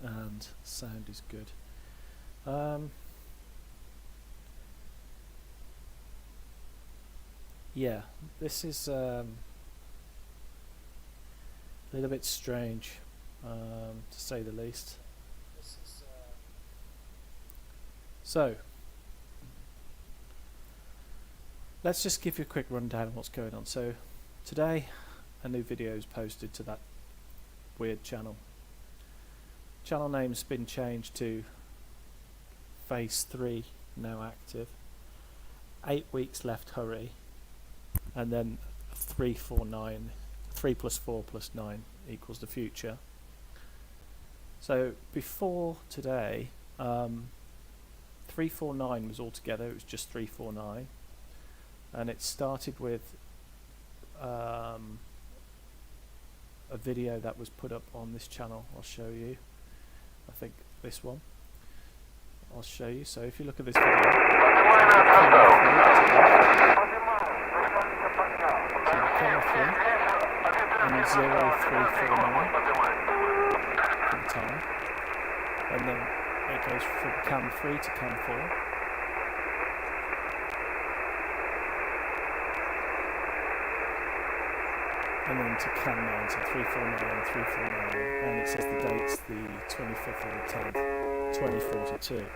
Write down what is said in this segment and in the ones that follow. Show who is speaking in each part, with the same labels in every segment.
Speaker 1: and sound is good. Yeah, this is a little bit strange, to say the least. So, let's just give you a quick rundown of what's going on. So, today a new video is posted to that weird channel. Channel name's been changed to Phase 3, now active. 8 weeks left, hurry. And then 349, 3 plus 4 plus 9 equals the future. So before today, 349 was all together, it was just 349. And it started with a video that was put up on this channel. I'll show you. I think this one. I'll show you. So if you look at this video, and 0349 for the time, and then it goes from cam 3 to cam 4, and then to cam 9, so 349, 349, and it says the date's the 25th of the 10th, 2042,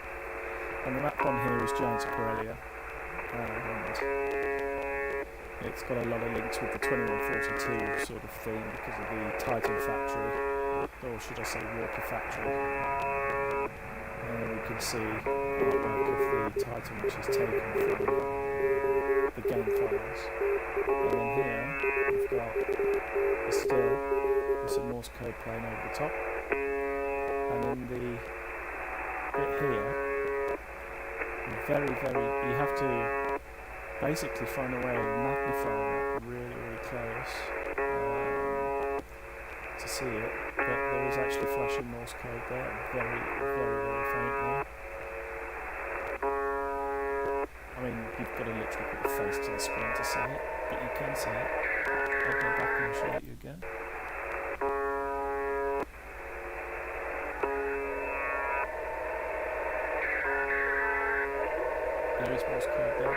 Speaker 1: and the map on here is Giants of Borrelia, and it's got a lot of links with the 2142 sort of thing because of the Titan factory, or should I say Walker factory. You can see artwork of the Titan which is taken from the game files. And then here we've got a still with some Morse code playing over the top. And in the bit here, you have to basically find a way of magnifying it really close to see it, but there is actually flashing Morse code there, very faintly. I mean, you've got to literally put your face to the screen to see it, but you can see it. I'll go back and show you again. There is Morse code there.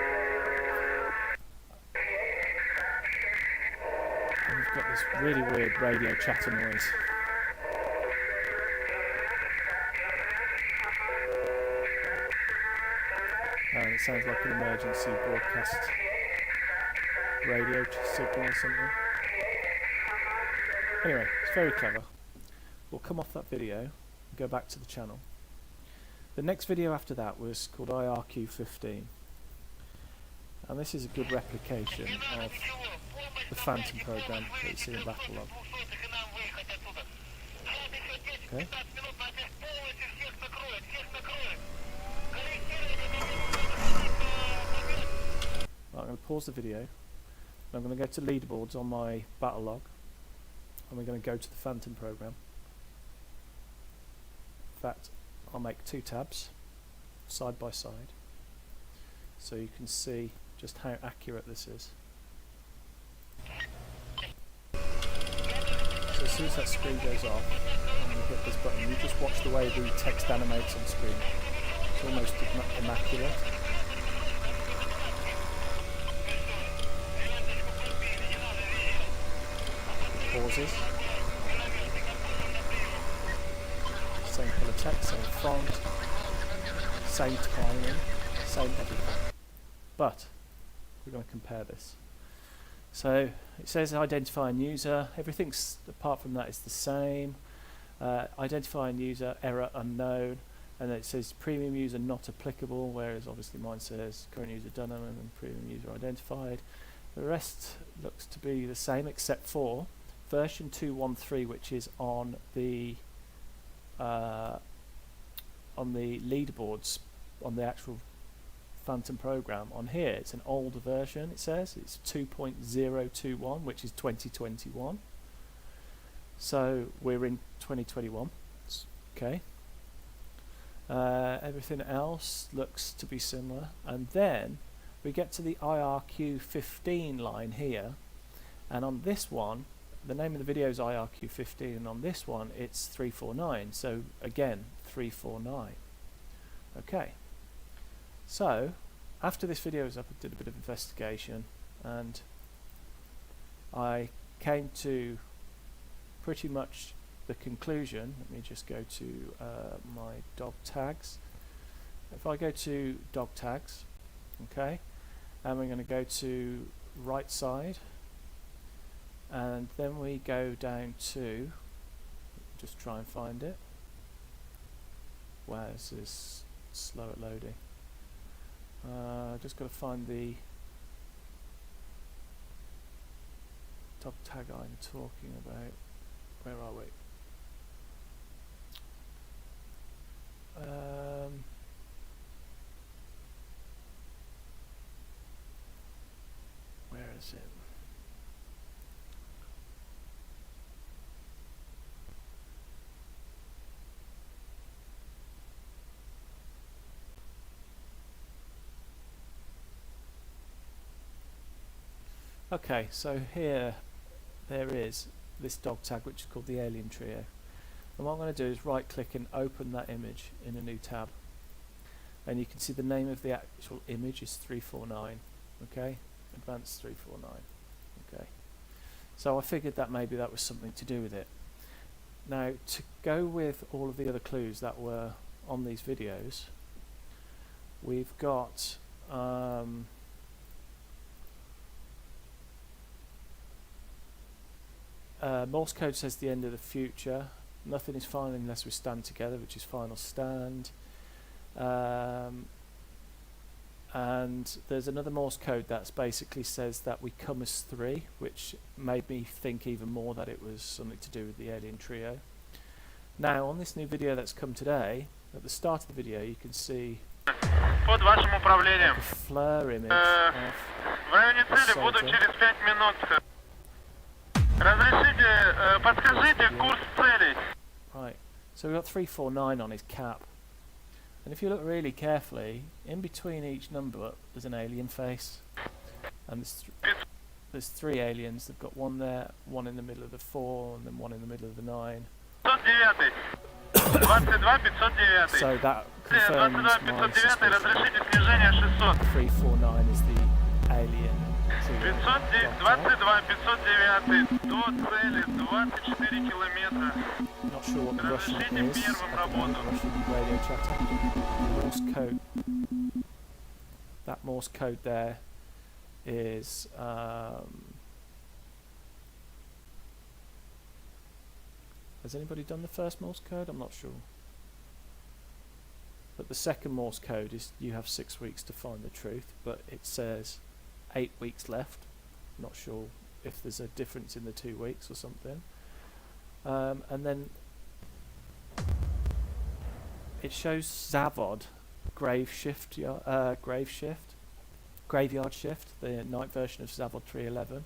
Speaker 1: We've got this really weird radio chatter noise. It sounds like an emergency broadcast radio signal or something. Anyway, it's very clever. We'll come off that video and go back to the channel. The next video after that was called IRQ15. And this is a good replication of the Phantom program that you see in Battle Log. Okay. Right, I'm going to pause the video. I'm going to go to leaderboards on my Battle Log, and we're going to go to the Phantom program. In fact, I'll make 2 tabs side by side so you can see just how accurate this is. So as soon as that screen goes off, I'm going to hit this button. You just watch the way the text animates on screen. It's almost immaculate. It pauses. Same colour text, same font, same timing, same everything. But we're going to compare this. So it says identify user, everything's apart from that is the same. Identify user, error unknown, and then it says premium user not applicable, whereas obviously mine says current user done and premium user identified. The rest looks to be the same except for version 213, which is on the leaderboards on the actual Phantom program. On here it's an older version, it says it's 2.021, which is 2021, so we're in 2021. Okay. Everything else looks to be similar, and then we get to the IRQ15 line here, and on this one the name of the video is IRQ15, and on this one it's 349, so again 349. Okay, so after this video was up, I did a bit of investigation and I came to pretty much the conclusion. Let me just go to my dog tags. If I go to dog tags, okay, and we're going to go to right side, and then we go down to, just try and find it. Where is this slow at loading? Just got to find the dog tag I'm talking about. Where are we? Where is it? Okay, so here there is this dog tag which is called the Alien Trio, and what I'm going to do is right click and open that image in a new tab, and you can see the name of the actual image is 349. Okay, advanced 349. Okay, so I figured that maybe that was something to do with it. Now, to go with all of the other clues that were on these videos, we've got Morse code says the end of the future. Nothing is final unless we stand together, which is final stand. And there's another Morse code that basically says that we come as three, which made me think even more that it was something to do with the Alien Trio. Now, on this new video that's come today, at the start of the video you can see
Speaker 2: под вашим управлением.
Speaker 1: a flare image
Speaker 2: В районе цели буду через 5 минут. Разрешите, подскажите курс целей.
Speaker 1: Right, so we've got 349 on his cap, and if you look really carefully, in between each number there's an alien face, and there's three aliens. They've got one there, one in the middle of the 4, and then one in the middle of the 9.
Speaker 2: 509. 22 509.
Speaker 1: So that confirms my
Speaker 2: 22 509,
Speaker 1: suspicion.
Speaker 2: разрешите снижение 600.
Speaker 1: 349 is the alien.
Speaker 2: 22 509 до цели 24 километра.
Speaker 1: Not sure what the Russian
Speaker 2: Разрешите
Speaker 1: is.
Speaker 2: первым работу.
Speaker 1: Russian radio chatter. Morse code. That Morse code there is has anybody done the first Morse code? I'm not sure. But the second Morse code is you have 6 weeks to find the truth, but it says 8 weeks left. Not sure if there's a difference in the 2 weeks or something. And then it shows Zavod graveyard shift, the night version of Zavod 311.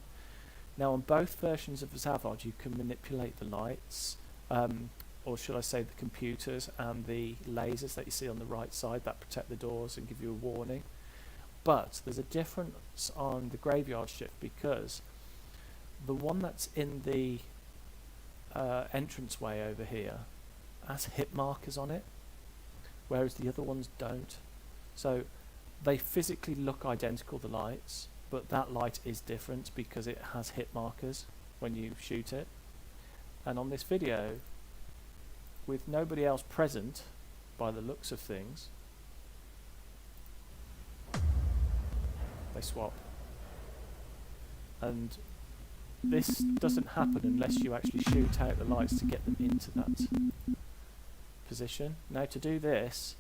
Speaker 1: Now, on both versions of Zavod, you can manipulate the lights, or should I say the computers and the lasers that you see on the right side that protect the doors and give you a warning. But there's a difference on the graveyard shift, because the one that's in the entranceway over here has hit markers on it, whereas the other ones don't. So they physically look identical, the lights, but that light is different because it has hit markers when you shoot it. And on this video, with nobody else present by the looks of things, they swap. And this doesn't happen unless you actually shoot out the lights to get them into that position. Now, to do this,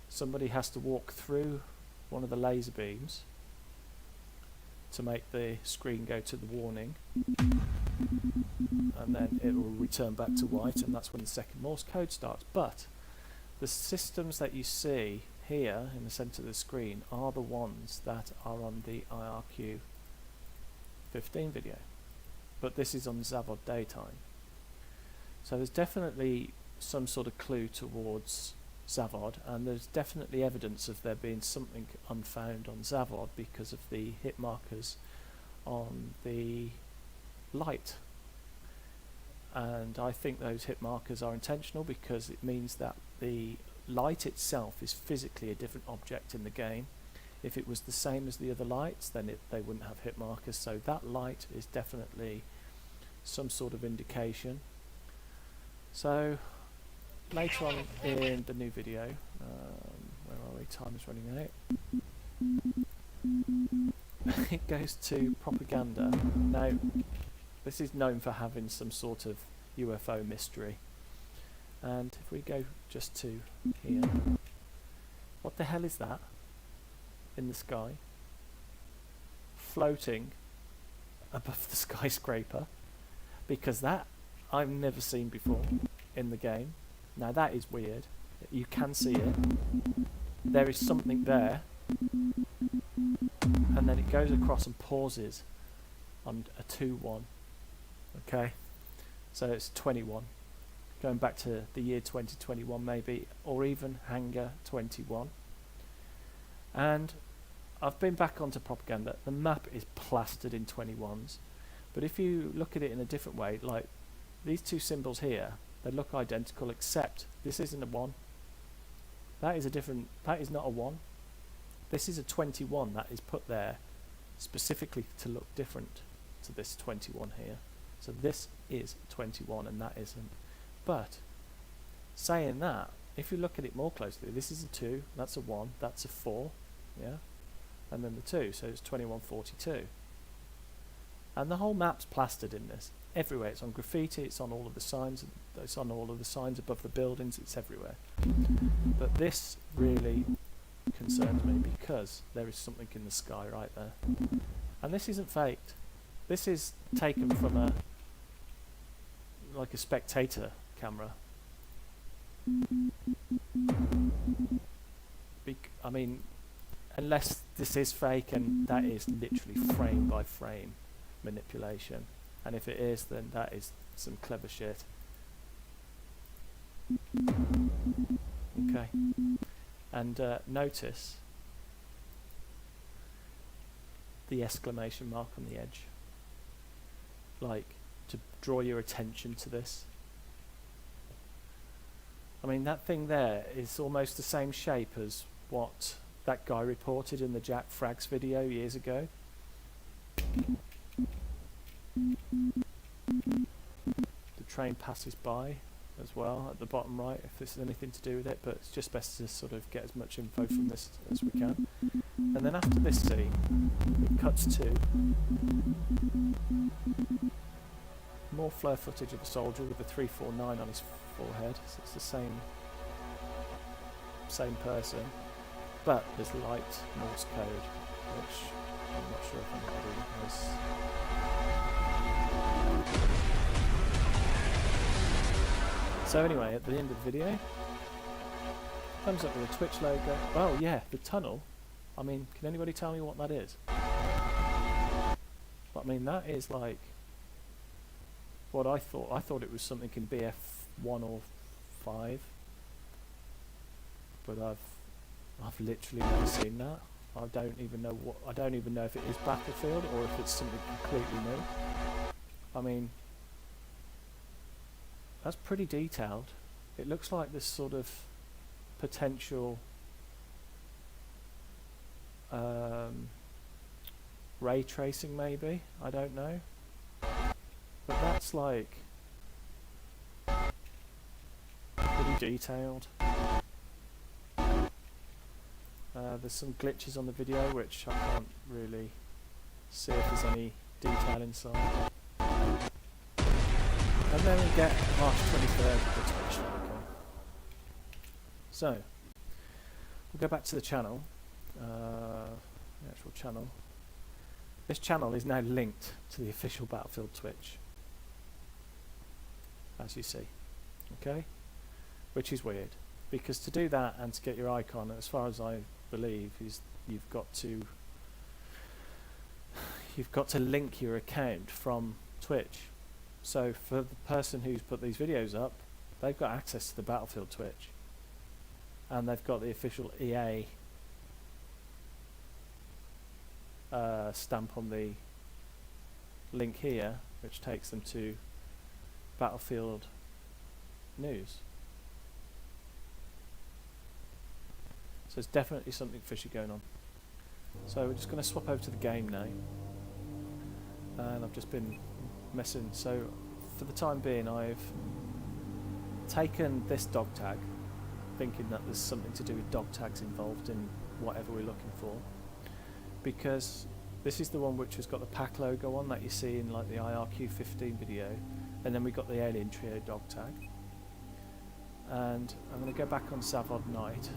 Speaker 1: somebody has to walk through one of the laser beams to make the screen go to the warning, and then it will return back to white, and that's when the second Morse code starts. But the systems that you see here in the center of the screen are the ones that are on the IRQ15 video, but this is on Zavod daytime. So there's definitely some sort of clue towards Zavod, and there's definitely evidence of there being something unfound on Zavod because of the hit markers on the light and I think those hit markers are intentional because it means that the light itself is physically a different object in the game. If it was the same as the other lights, then they wouldn't have hit markers, so that light is definitely some sort of indication. So later on in the new video, where are we? Time is running out. It goes to propaganda. Now, this is known for having some sort of UFO mystery. And if we go just to here, what the hell is that in the sky? Floating above the skyscraper. Because that I've never seen before in the game. Now that is weird. You can see it. There is something there. And then it goes across and pauses on a 2-1. Okay, so it's 21. Going back to the year 2021 maybe, or even Hangar 21. And I've been back onto propaganda. The map is plastered in 21s. But if you look at it in a different way, like these two symbols here, they look identical except this isn't a 1. That is a different, that is not a 1. This is a 21 that is put there specifically to look different to this 21 here. So this is 21 and that isn't. But saying that, if you look at it more closely, this is a 2, that's a 1, that's a 4, yeah, and then the 2, so it's 2142. And the whole map's plastered in this. Everywhere. It's on graffiti, it's on all of the signs, it's on all of the signs above the buildings, it's everywhere. But this really concerns me because there is something in the sky right there. And this isn't faked. This is taken from a spectator camera. I mean, unless this is fake, and that is literally frame by frame manipulation, and if it is, then that is some clever shit. Okay, and notice the exclamation mark on the edge, like to draw your attention to this. I mean, that thing there is almost the same shape as what that guy reported in the Jack Frags video years ago. The train passes by as well at the bottom right, if this has anything to do with it, but it's just best to sort of get as much info from this as we can. And then after this scene, it cuts to more flare footage of a soldier with a 349 on his forehead, so it's the same person, but there's light Morse code, which I'm not sure if anybody has. So anyway, at the end of the video, comes up with a Twitch logo. Oh yeah, the tunnel. I mean, can anybody tell me what that is? But, I mean, that is like what I thought. I thought it was something in BF1 or 5, but I've literally never seen that. I don't even know if it is Battlefield or if it's something completely new. I mean, that's pretty detailed. It looks like this sort of potential ray tracing maybe, I don't know. But that's like pretty detailed. There's some glitches on the video which I can't really see if there's any detail inside. And then we get March 23rd with the Twitch logo. So, we'll go back to the channel, the actual channel. This channel is now linked to the official Battlefield Twitch, as you see, okay? Which is weird, because to do that and to get your icon, as far as I believe, is you've got to link your account from Twitch. So for the person who's put these videos up, they've got access to the Battlefield Twitch, and they've got the official EA stamp on the link here, which takes them to Battlefield news. So there's definitely something fishy going on. So we're just going to swap over to the game now. And I've just been messing. So for the time being, I've taken this dog tag, thinking that there's something to do with dog tags involved in whatever we're looking for, because this is the one which has got the pack logo on that you see in like the IRQ15 video, and then we got the Alien Trio dog tag. And I'm going to go back on Zavod Night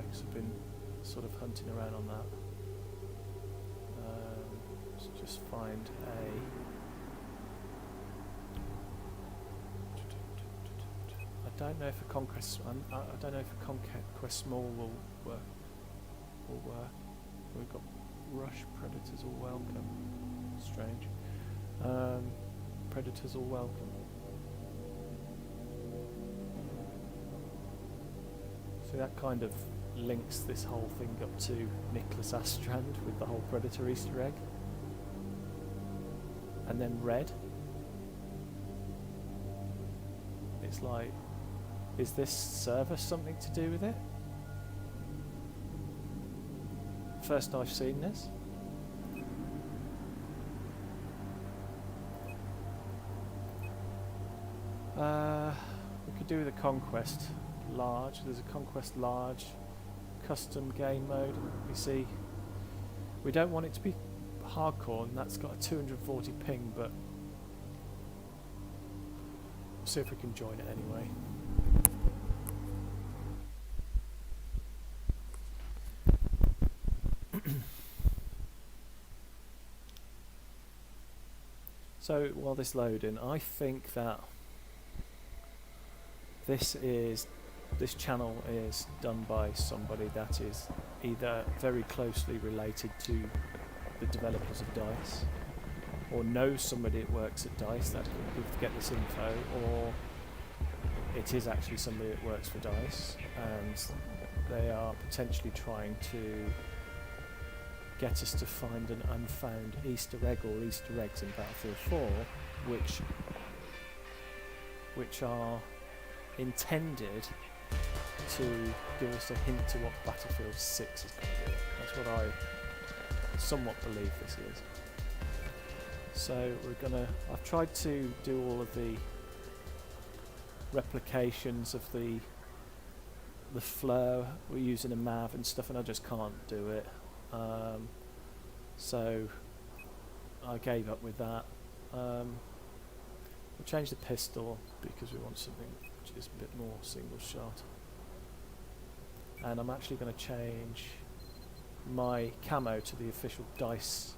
Speaker 1: because I've been sort of hunting around on that. Let's just find I don't know if a Conquest. I don't know if a Conquest Small will work. We've got Rush Predators all welcome. Strange. Predators all welcome. So that kind of links this whole thing up to Nicholas Astrand with the whole Predator Easter egg. And then red. It's like, is this server something to do with it? First I've seen this. We could do with a Conquest Large. There's a Conquest Large custom game mode. You see, we don't want it to be hardcore, and that's got a 240 ping, but we'll see if we can join it anyway. So while this is loading, I think that this channel is done by somebody that is either very closely related to the developers of DICE, or knows somebody that works at DICE that could get this info, or it is actually somebody that works for DICE and they are potentially trying to get us to find an unfound Easter egg or Easter eggs in Battlefield 4 which are intended to give us a hint to what Battlefield 6 is going to be. That's what I somewhat believe this is. So I've tried to do all of the replications of the flow. We're using a MAV and stuff, and I just can't do it. So I gave up with that. We'll change the pistol because we want something which is a bit more single shot. And I'm actually going to change my camo to the official DICE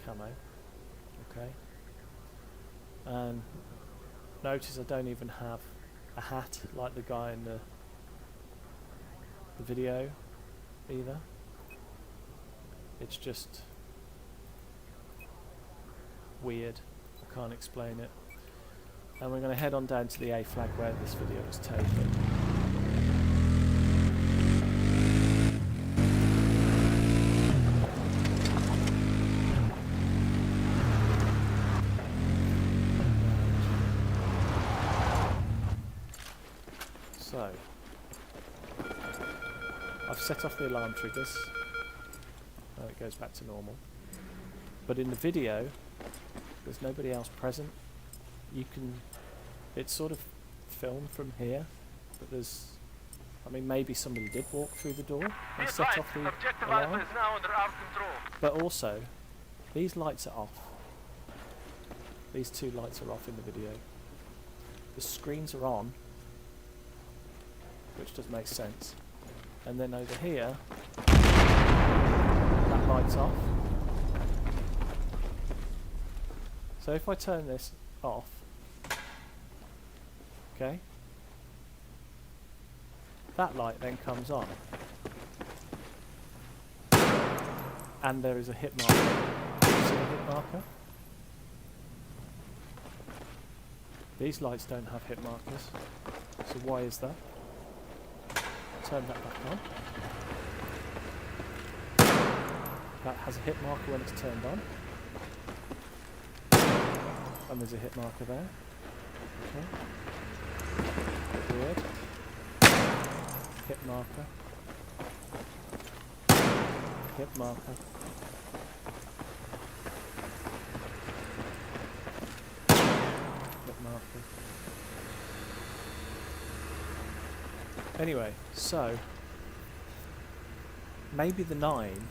Speaker 1: camo. Okay. And notice I don't even have a hat like the guy in the video either. It's just weird. I can't explain it. And we're going to head on down to the A flag where this video was taken. So, I've set off the alarm triggers. Now it goes back to normal. But in the video, there's nobody else present. It's sort of filmed from here, but I mean, maybe somebody did walk through the door and set off the alarm.
Speaker 2: Is now under our control.
Speaker 1: But also, these lights are off. These two lights are off in the video. The screens are on, which does make sense. And then over here, that light's off. So if I turn this off, okay, that light then comes on. And there is a hit marker. See the hit marker? These lights don't have hit markers. So why is that? Turn that back on. That has a hit marker when it's turned on. And there's a hit marker there. Okay. Weird. Hit marker. Hit marker. Hit marker. Anyway, so maybe the 9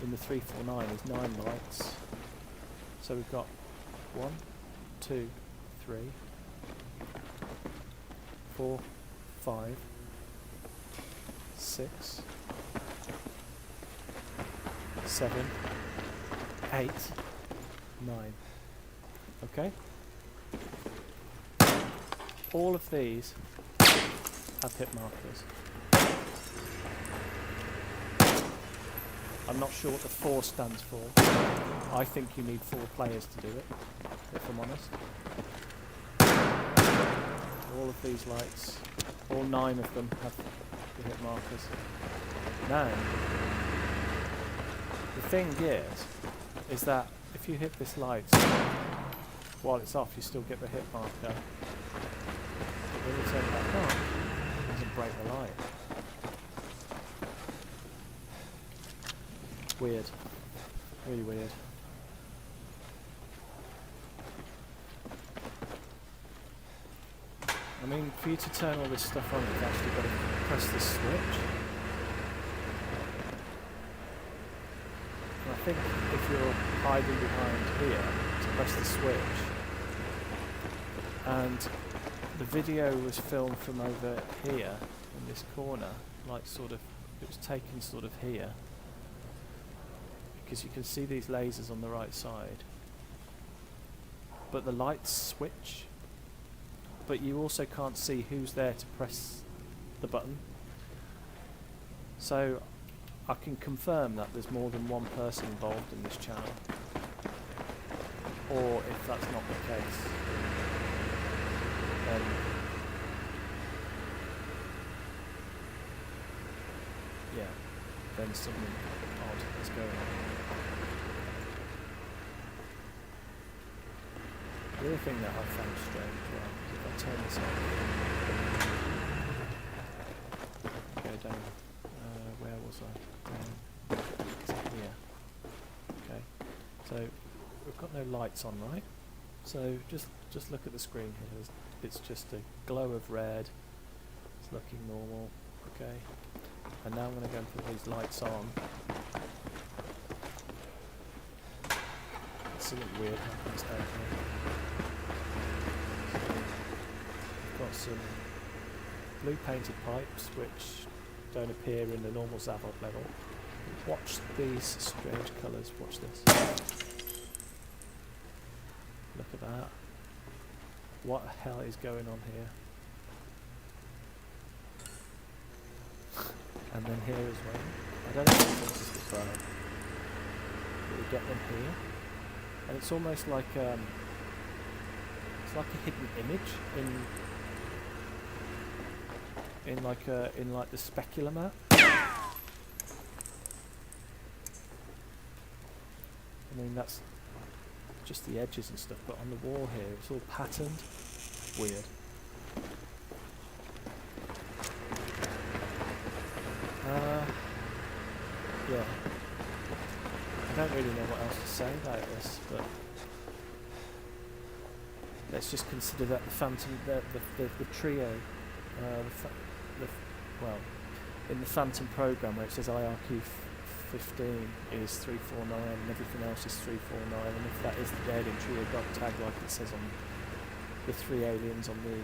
Speaker 1: in the 349 is 9 lights. So we've got 1, 2, 3, 4, 5, 6, 7, 8, 9. Okay? All of these have hit markers. I'm not sure what the 4 stands for. I think you need 4 players to do it, if I'm honest. All of these lights, all 9 of them have the hit markers. Now, the thing is that if you hit this light while it's off, you still get the hit marker. But when you turn it back on, it doesn't break the light. Weird. Really weird. I mean, for you to turn all this stuff on, you've actually got to press this switch. And I think if you're hiding behind here to press the switch, and the video was filmed from over here in this corner, like sort of, it was taken sort of here, because you can see these lasers on the right side, but the lights switch, but you also can't see who's there to press the button. So I can confirm that there's more than one person involved in this channel, or if that's not the case, then yeah, then something odd is going on. The other thing that I found strange, well, is if I turn this on, go down, where was I? To here. Okay, so we've got no lights on, right? So just look at the screen here. It's just a glow of red. It's looking normal. Okay, and now I'm going to go and put these lights on. Something weird happens down here. We've got some blue painted pipes which don't appear in the normal Zavod level. Watch these strange colours, watch this. Look at that. What the hell is going on here? And then here as well. I don't know if this is the bug. But we get them here. And it's almost like it's like a hidden image in like the specular map. I mean, that's just the edges and stuff, but on the wall here it's all patterned. Weird. Yeah. I don't really know what else to say about this, but let's just consider that the Phantom, the trio, well, in the Phantom program where it says IRQ 15 is 349 and everything else is 349, and if that is the alien trio dog tag like it says on the 3 aliens on the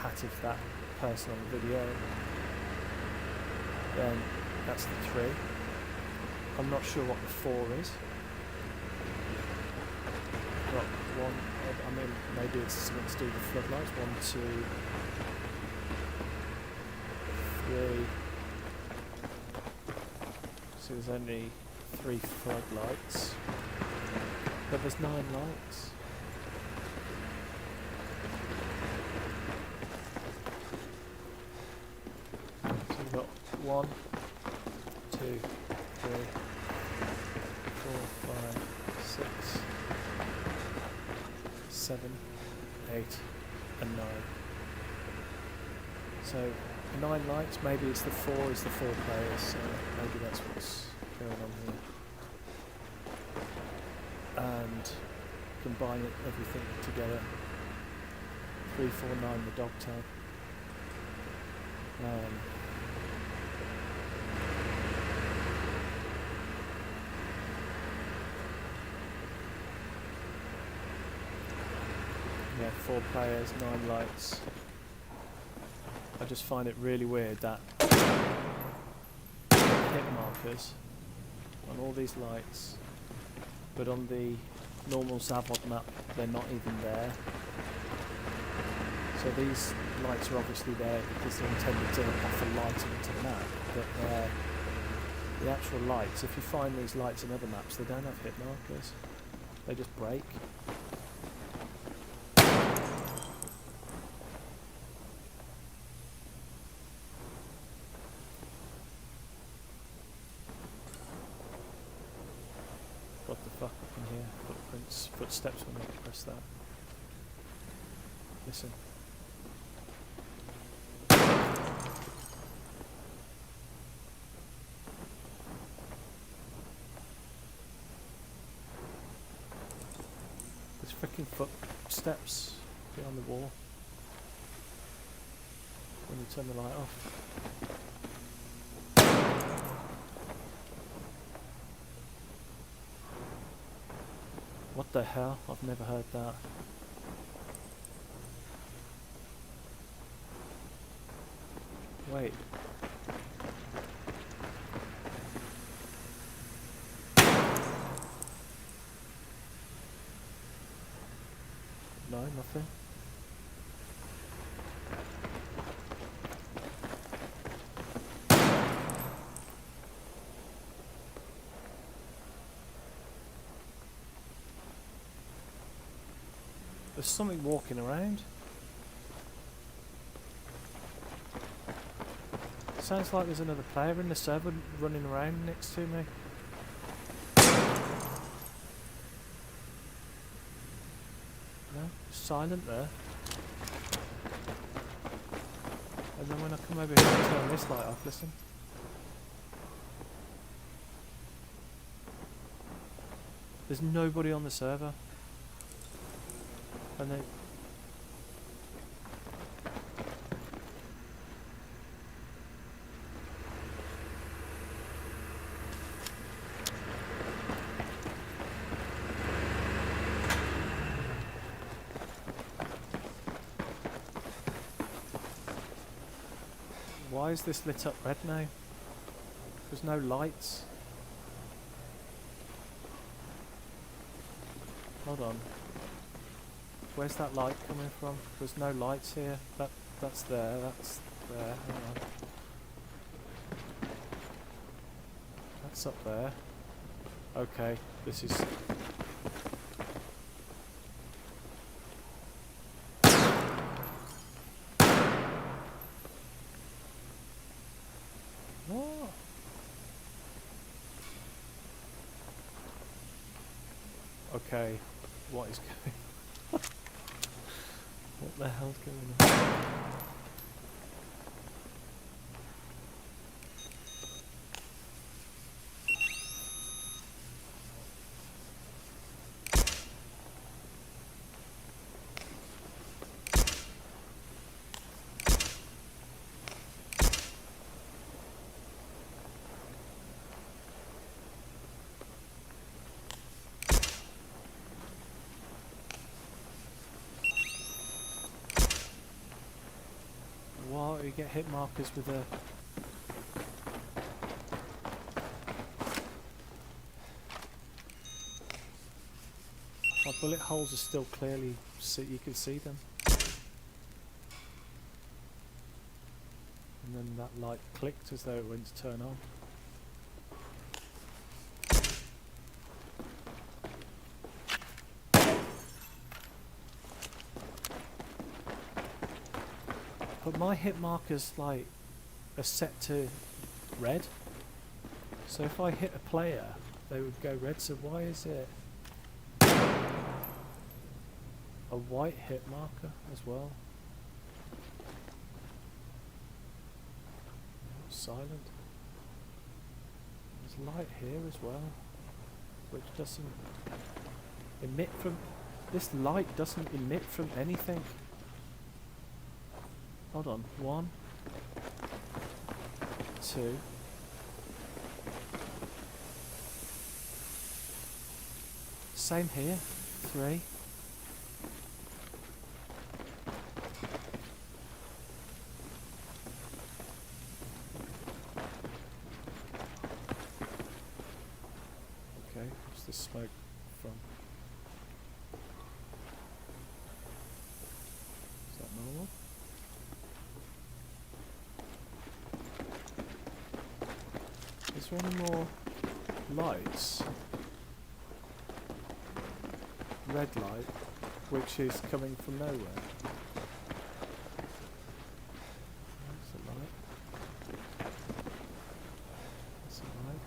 Speaker 1: hat of that person on the video, then that's the 3. I'm not sure what the 4 is. Got 1, I mean, maybe it's something to do with the floodlights. 1, 2, 3. So there's only 3 floodlights, but there's 9 lights. So we've got 1, 2, 3, 4, 5, 6, 7, 8, and 9. So 9 lights, maybe it's the 4 is the 4 players, so maybe that's what's going on here. And combine everything together. 3, 4, 9 the dog tag. Yeah, 4 players, 9 lights. I just find it really weird that hit markers on all these lights, but on the normal Zavod map they're not even there. So these lights are obviously there because they're intended to offer light into the map, but the actual lights, if you find these lights in other maps, they don't have hit markers. They just break. What the fuck up in here? Footprints, footsteps when I press that. Listen. There's freaking footsteps behind the wall when you turn the light off. What the hell? I've never heard that. Wait. No, nothing. There's something walking around. Sounds like there's another player in the server running around next to me. No, silent there. And then when I come over here and turn this light off, listen. There's nobody on the server. And they... Why is this lit up red now? There's no lights. Hold on. Where's that light coming from? There's no lights here. That's there. That's there. Hang on. That's up there. Okay, this is... What? Okay, what is going... What the hell's going on? What? You get hit markers with a... My bullet holes are still clearly... you can see them. And then that light clicked as though it went to turn on. But my hit markers like are set to red. So if I hit a player, they would go red. So why is it a white hit marker as well? silent. There's light here as well, which doesn't emit from... This light doesn't emit from anything. Hold on. 1, 2. Same here. 3. Okay, what's the smoke from? Is that normal? Is there any more lights? Red light, which is coming from nowhere. That's a light. That's a light.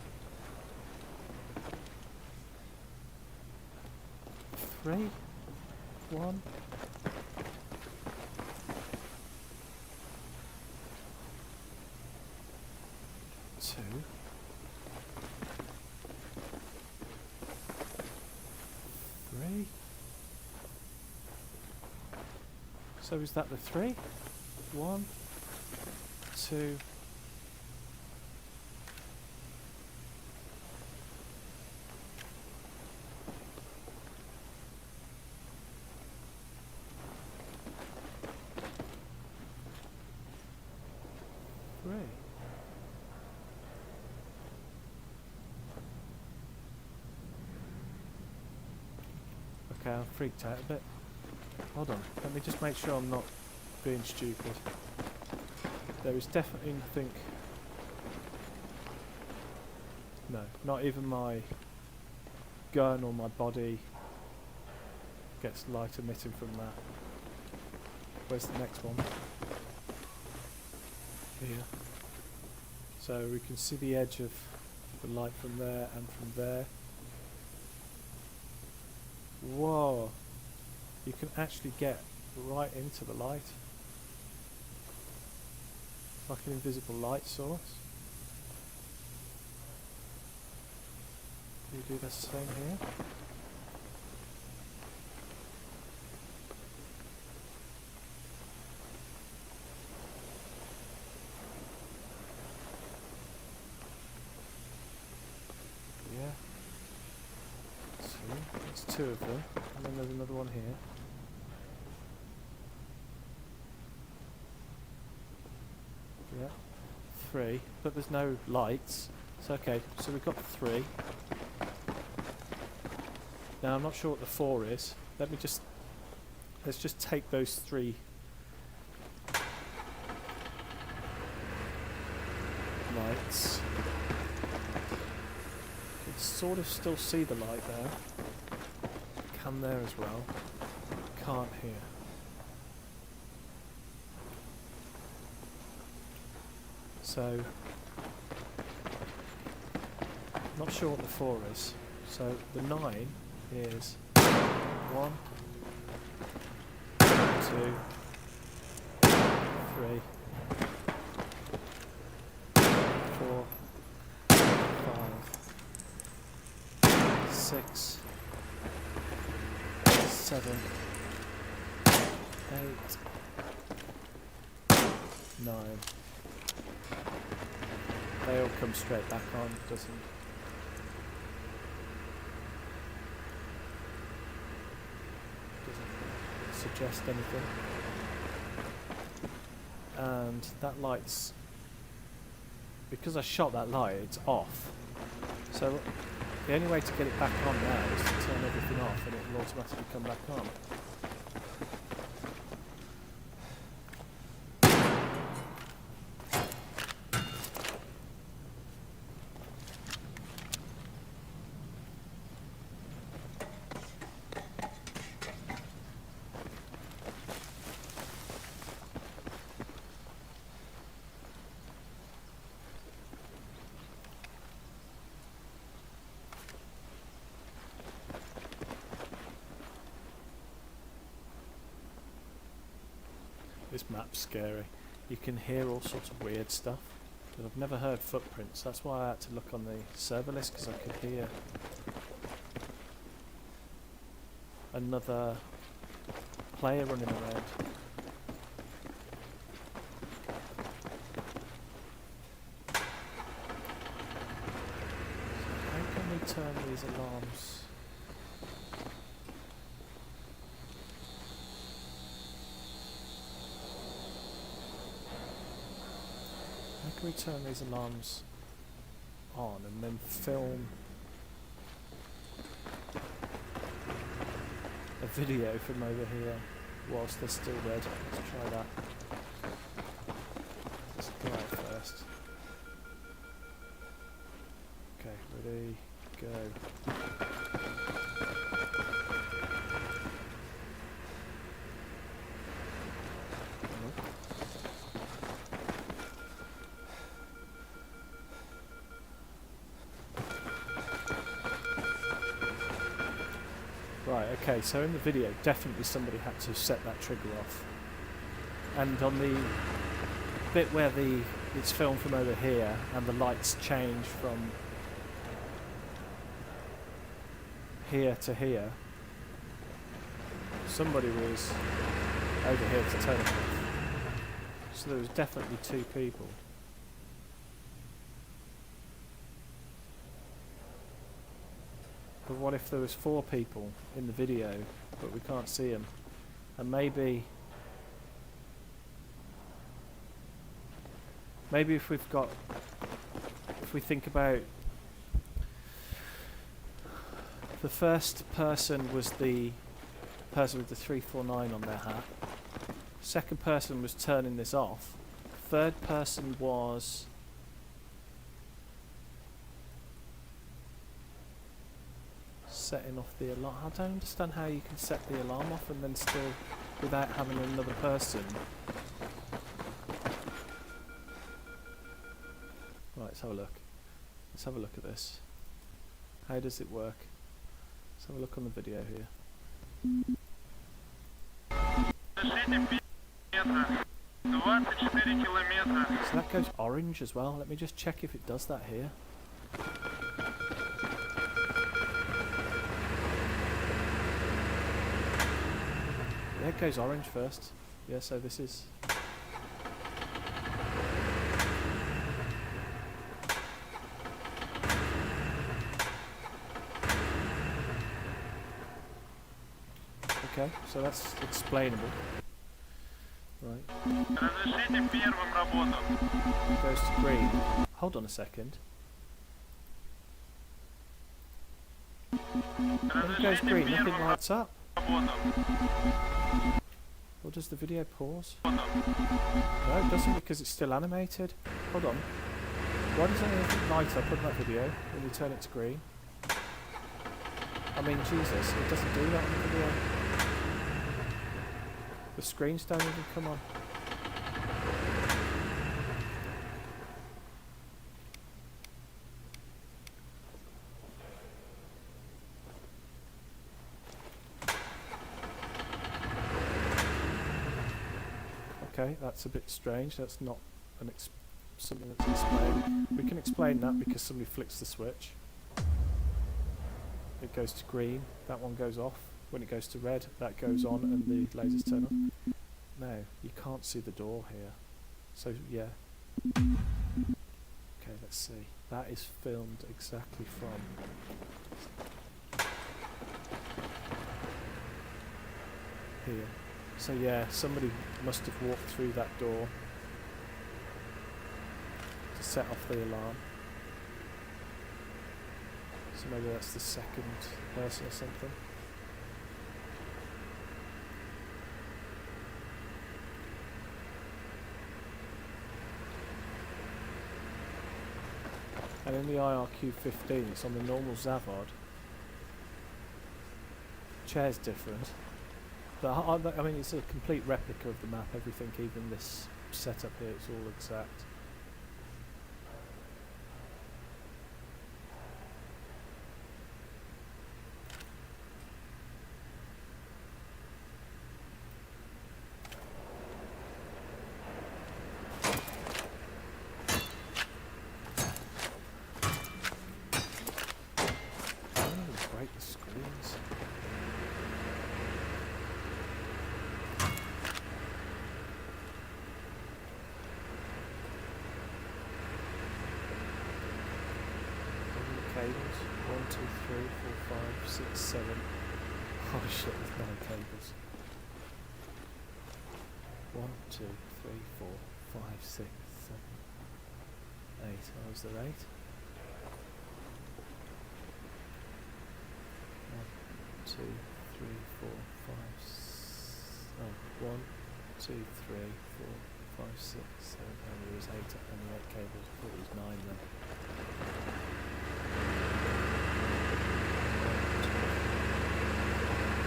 Speaker 1: 3, 1. Two. 3. So is that the 3? 1, 2. Okay, I'm freaked out a bit. Hold on, let me just make sure I'm not being stupid. There is definitely nothing... No, not even my gun or my body gets light emitting from that. Where's the next one? Here. So we can see the edge of the light from there and from there. Whoa! You can actually get right into the light. Like an invisible light source. Do you do the same here? Yeah. There's 2 of them, and then there's another one here. Yeah. 3, but there's no lights. So okay, so we've got 3. Now I'm not sure what the 4 is. Let's just take those 3 lights. You can sort of still see the light there. Can there as well. Can't here. So, not sure what the 4 is. So the 9 is 1, 2, 3, 4, 5, 6, 7, 8, 9. They all come straight back on, doesn't suggest anything. And that light's, because I shot that light, it's off. So the only way to get it back on now is to turn everything off and it will automatically come back on. This map's scary. You can hear all sorts of weird stuff. But I've never heard footprints. That's why I had to look on the server list, because I could hear another player running around. How can we turn these alarms? How can we turn these alarms on and then film a video from over here whilst they're still red? Let's try that. Let's go out first. Okay, ready, go. Right, okay, so in the video, definitely somebody had to set that trigger off. And on the bit where it's filmed from over here and the lights change from here to here, somebody was over here to turn it off. So there was definitely two people. But what if there was 4 people in the video, but we can't see them? And maybe if we think about the first person was the person with the 349 on their hat. Second person was turning this off. Third person was setting off the alarm. I don't understand how you can set the alarm off and then still without having another person. Right, let's have a look. Let's have a look at this. How does it work? Let's have a look on the video here. So that goes orange as well. Let me just check if it does that here. Yeah, it goes orange first. Yeah, so this is... Okay, so that's explainable. Right. It goes to green. Hold on a second. When it goes green, nothing lights up. Or does the video pause? No, it doesn't, because it's still animated. Hold on. Why doesn't anything light up on that video when you turn it to green? I mean, Jesus, it doesn't do that on the video. The screens don't even come on. Okay, that's a bit strange. That's not something that's explained. We can explain that because somebody flicks the switch. It goes to green, that one goes off. When it goes to red, that goes on and the lasers turn on. No, you can't see the door here. So, yeah. Okay, let's see. That is filmed exactly from... here. So yeah, somebody must have walked through that door to set off the alarm. So maybe that's the second person or something. And in the IRQ-15, it's on the normal Zavod. Chair's different. But I mean, it's a complete replica of the map, everything, even this setup here, it's all exact. cables. 1, 2, 3, 4, 5, 6, 7. Oh shit, there's 9 cables. 1, 2, 3, 4, 5, 6, 7, 8. Oh, is there 8? 1, 2, 3, 4, 5, oh, 1, 2, 3, 4, 5, 6, 7. Oh, there was 8 and 8 cables. I thought it was 9 then.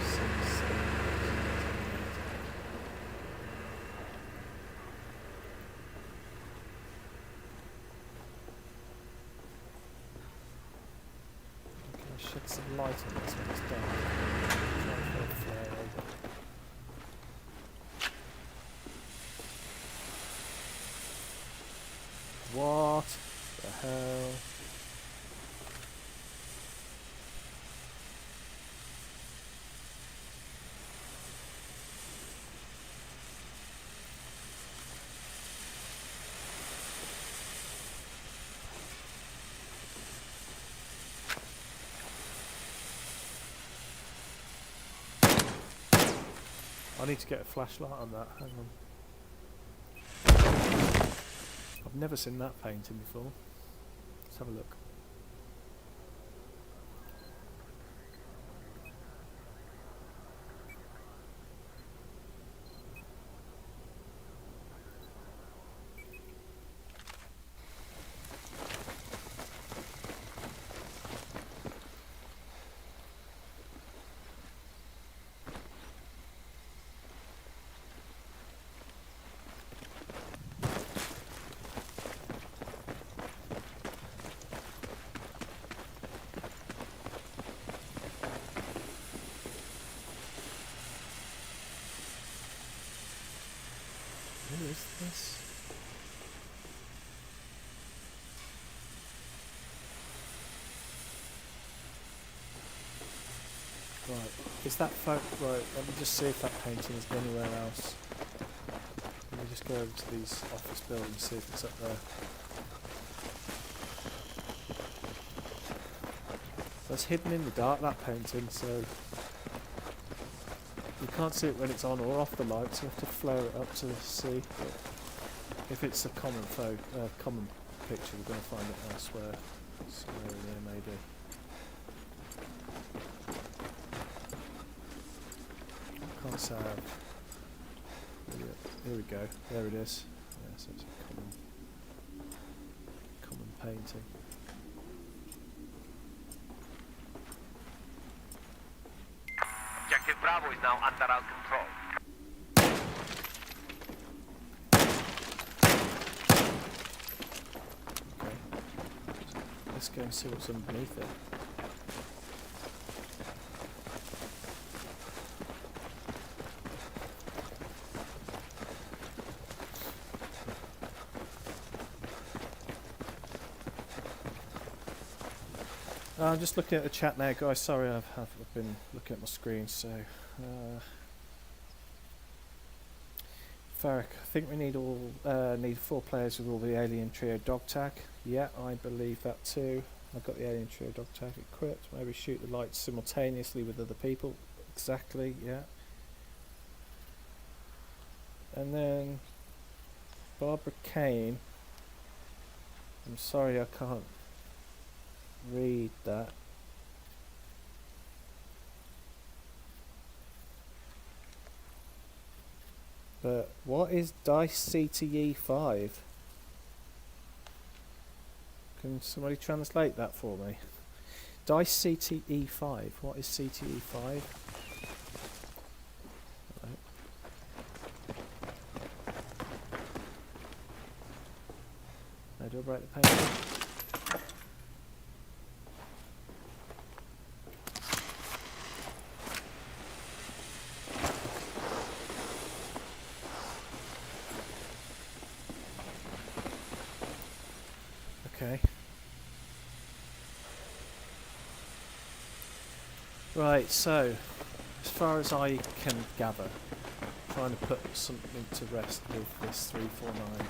Speaker 1: 6, 7, 8. Okay, shed some light on this when it's dark. Try and throw a flare over. What the hell? I need to get a flashlight on that, hang on. I've never seen that painting before. Let's have a look. Who is this? Right, is that right, let me just see if that painting is anywhere else. Let me just go over to these office buildings and see if it's up there. That's hidden in the dark, that painting, so you can't see it when it's on or off the lights. You have to flare it up to see. But if it's a common common picture, we're going to find it elsewhere. Somewhere there, maybe. Can't say. Here we go. There it is. Yeah, so it's a common painting.
Speaker 2: Objective Bravo is now under our control.
Speaker 1: Okay. Let's go and see what's underneath it. I'm just looking at the chat now, guys. Sorry, I've been looking at my screen. So, Farrick, I think we need 4 players with all the Alien Trio dog tag. Yeah, I believe that too. I've got the Alien Trio dog tag equipped. Maybe shoot the lights simultaneously with other people. Exactly, yeah. And then Barbara Kane. I'm sorry, I can't read that. But what is Dice CTE 5? Can somebody translate that for me? Dice CTE 5. What is CTE 5? How do I break the painting? Okay. Right, so as far as I can gather, trying to put something to rest with this 349.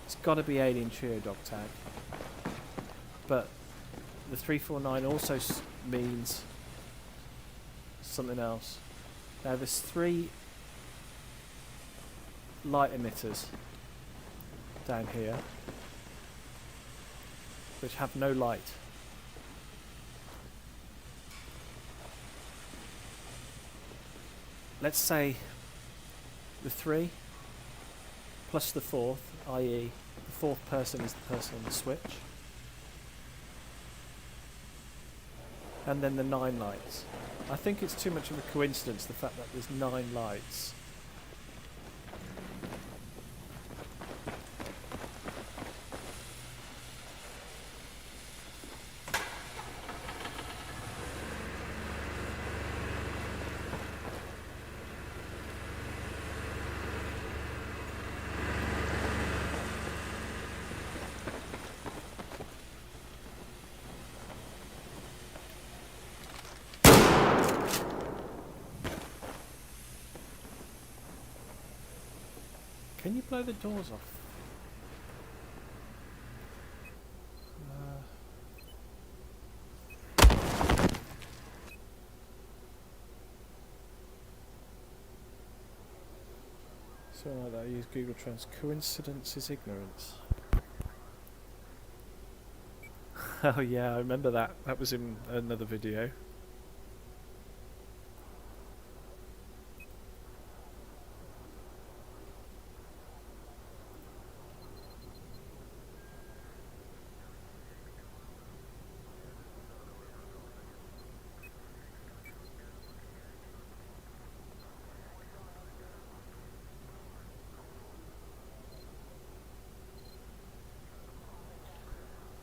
Speaker 1: It's got to be Alien Trio dog tag, but the 349 also means something else. Now there's 3 light emitters down here which have no light. Let's say the 3 plus the 4th, i.e. the 4th person is the person on the switch, and then the 9 lights. I think it's too much of a coincidence, the fact that there's 9 lights. Can you blow the doors off? Something like that. Use Google Trends. Coincidence is ignorance. Oh yeah, I remember that. That was in another video.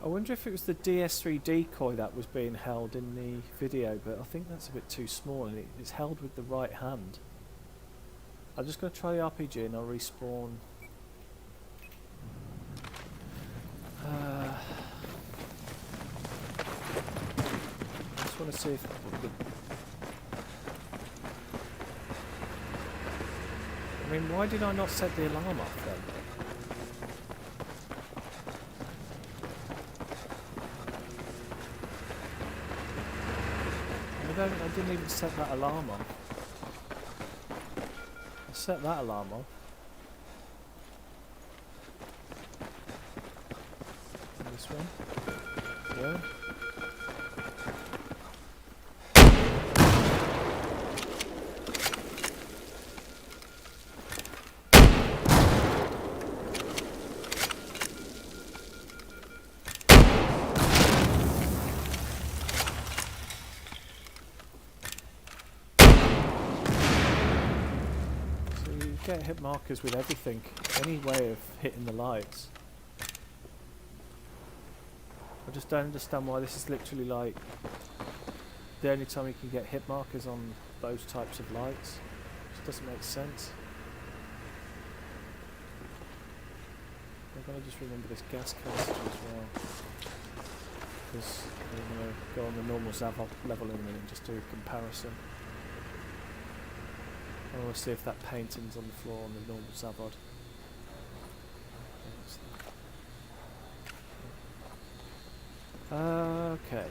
Speaker 1: I wonder if it was the DS3 decoy that was being held in the video, but I think that's a bit too small and it's held with the right hand. I'm just going to try the RPG and I'll respawn. I just want to see if I mean, why did I not set the alarm off then? I didn't even set that alarm on. I set that alarm on. And this one. Yeah. Get hit markers with everything, any way of hitting the lights. I just don't understand why this is literally like the only time you can get hit markers on those types of lights. It just doesn't make sense. I'm going to just remember this gas canister as well, because I'm going to go on the normal Zavod level in a minute and just do a comparison. I want to see if that painting's on the floor on the normal Zavod. Okay.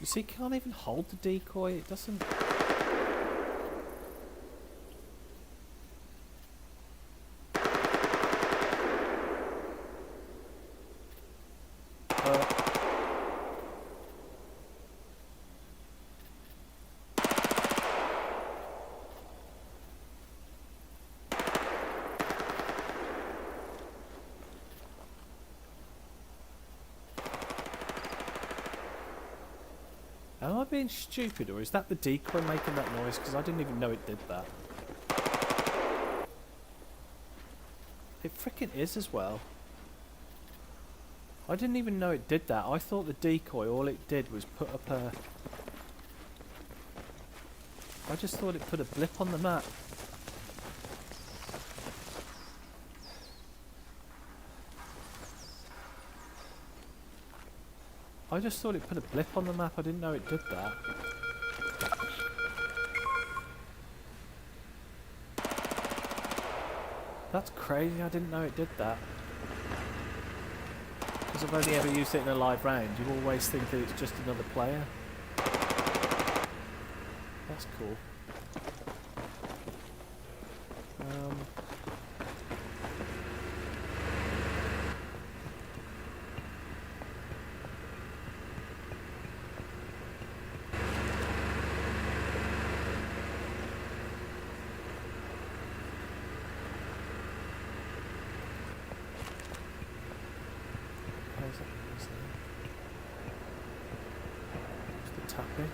Speaker 1: see, can't even hold the decoy. It doesn't. Am I being stupid, or is that the decoy making that noise? Because I didn't even know it did that. It frickin' is as well. I didn't even know it did that. I thought the decoy, all it did was put up a... I just thought it put a blip on the map. I just thought it put a blip on the map. I didn't know it did that. That's crazy. I didn't know it did that. Because I've only ever used it in a live round. You always think that it's just another player. That's cool. Just the tapping.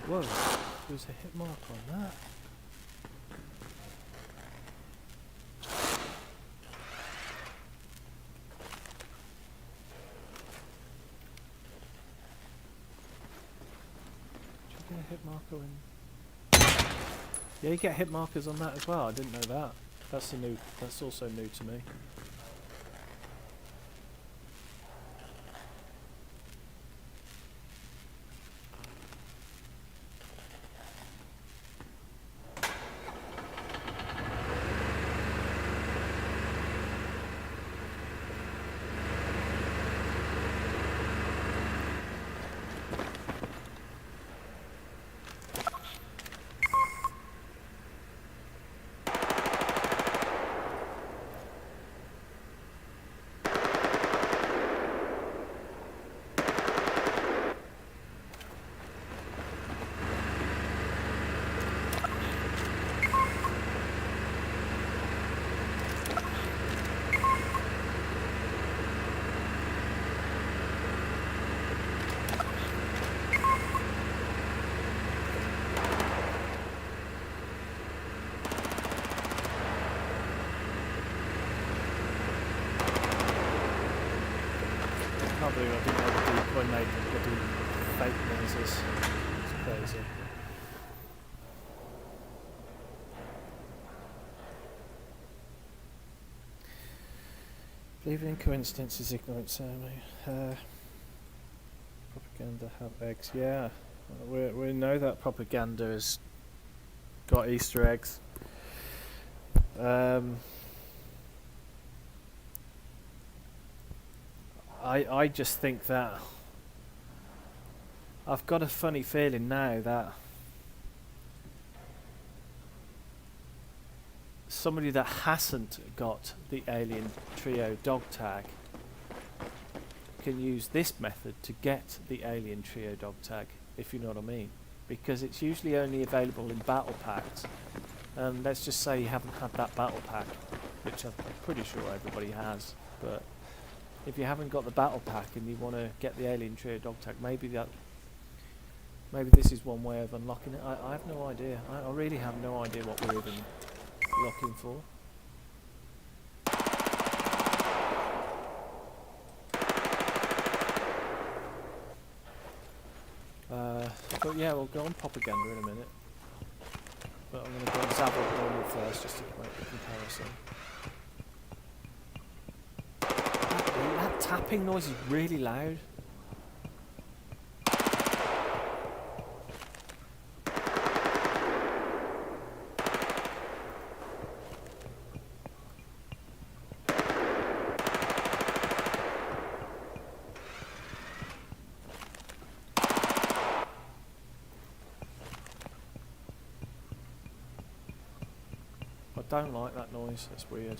Speaker 1: Whoa, there's a hit mark on that. Did you get a hit marker in? Yeah, you get hit markers on that as well. I didn't know that. That's also new to me. I can't believe I didn't know the decoy made bloody fake noises. It's crazy. Believing in coincidence is ignorant ceremony. Propaganda have eggs. Yeah, we know that propaganda has got Easter eggs. I just think that I've got a funny feeling now that somebody that hasn't got the Alien Trio dog tag can use this method to get the Alien Trio dog tag, if you know what I mean, because it's usually only available in battle packs, and let's just say you haven't had that battle pack, which I'm pretty sure everybody has, but if you haven't got the battle pack and you want to get the Alien Trio dog tag, maybe this is one way of unlocking it. I have no idea. I really have no idea what we're even looking for. But yeah, we'll go on propaganda in a minute. but I'm going to go on Zavod normal first just to make the comparison. That tapping noise is really loud. I don't like that noise, it's weird.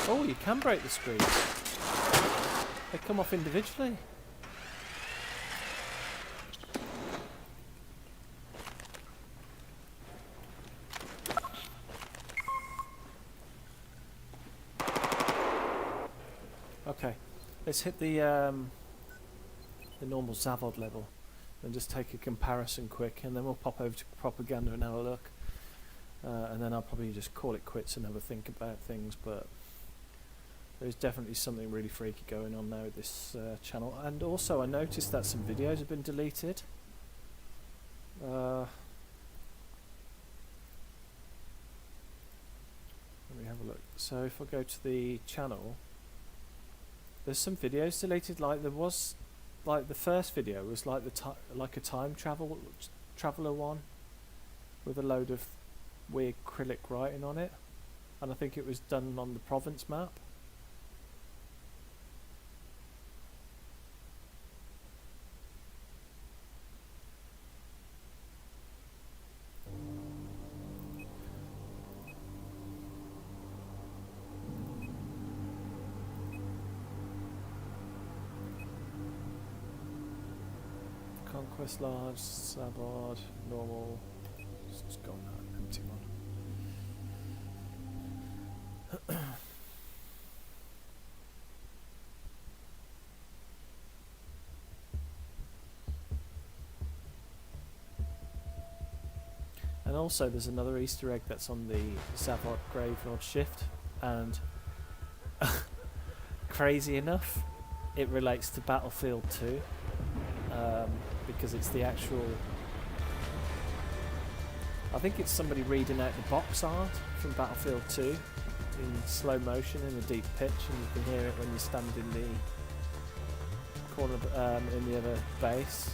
Speaker 1: Oh, you can break the screws. They come off individually. Okay, let's hit the normal Zavod level and just take a comparison quick, and then we'll pop over to propaganda and have a look. And then I'll probably just call it quits and have a think about things, but there's definitely something really freaky going on now with this channel. And also I noticed that some videos have been deleted. Let me have a look. So if I go to the channel, there's some videos deleted. Like there was, like the first video was like like a time traveler one with a load of weird acrylic writing on it, and I think it was done on the province map. Conquest large, Sabard, normal. Just go on that empty one. And also there's another Easter egg that's on the Zavod Graveyard Shift, and crazy enough it relates to Battlefield 2. Because it's the actual, I think it's somebody reading out the box art from Battlefield 2 in slow motion in a deep pitch, and you can hear it when you stand in the corner of, in the other base.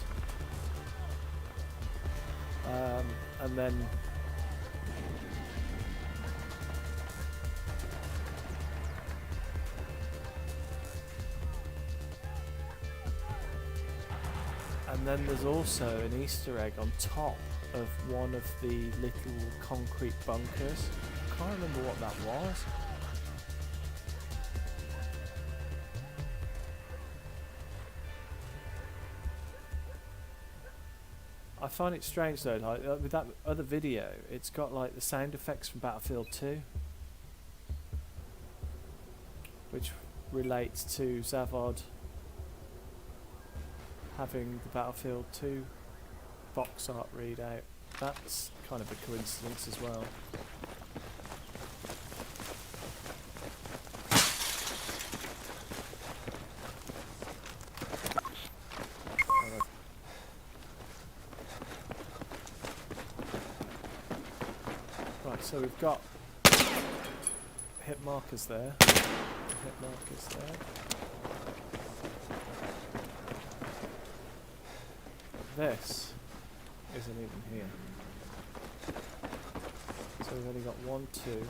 Speaker 1: And then there's also an Easter egg on top of one of the little concrete bunkers. I can't remember what that was. I find it strange though, like with that other video, it's got like the sound effects from Battlefield 2, which relates to Zavod having the Battlefield 2 box art readout. That's kind of a coincidence as well. Right, so we've got hit markers there. Hit markers there. This isn't even here. So we've only got 1, 2.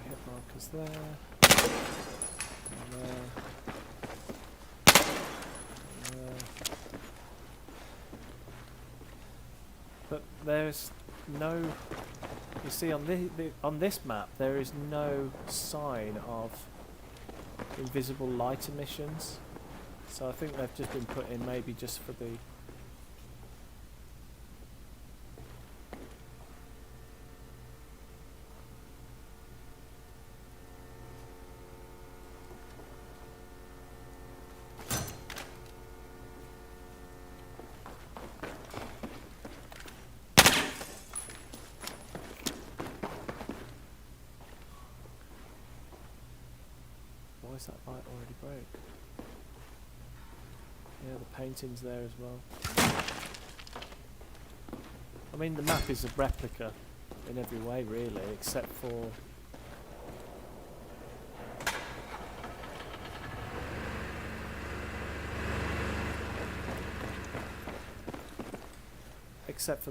Speaker 1: Hit markers there. And there. And there. But there's no, you see on on this map there is no sign of invisible light emissions, so I think they've just been put in maybe just for the is that light already broke? Yeah, the painting's there as well. I mean, the map is a replica in every way, really, except for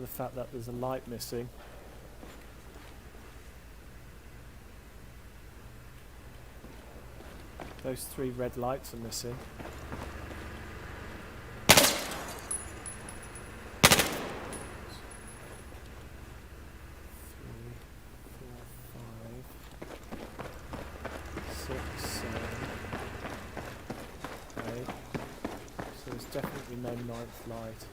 Speaker 1: the fact that there's a light missing. Those 3 red lights are missing. Definitely no 9th light.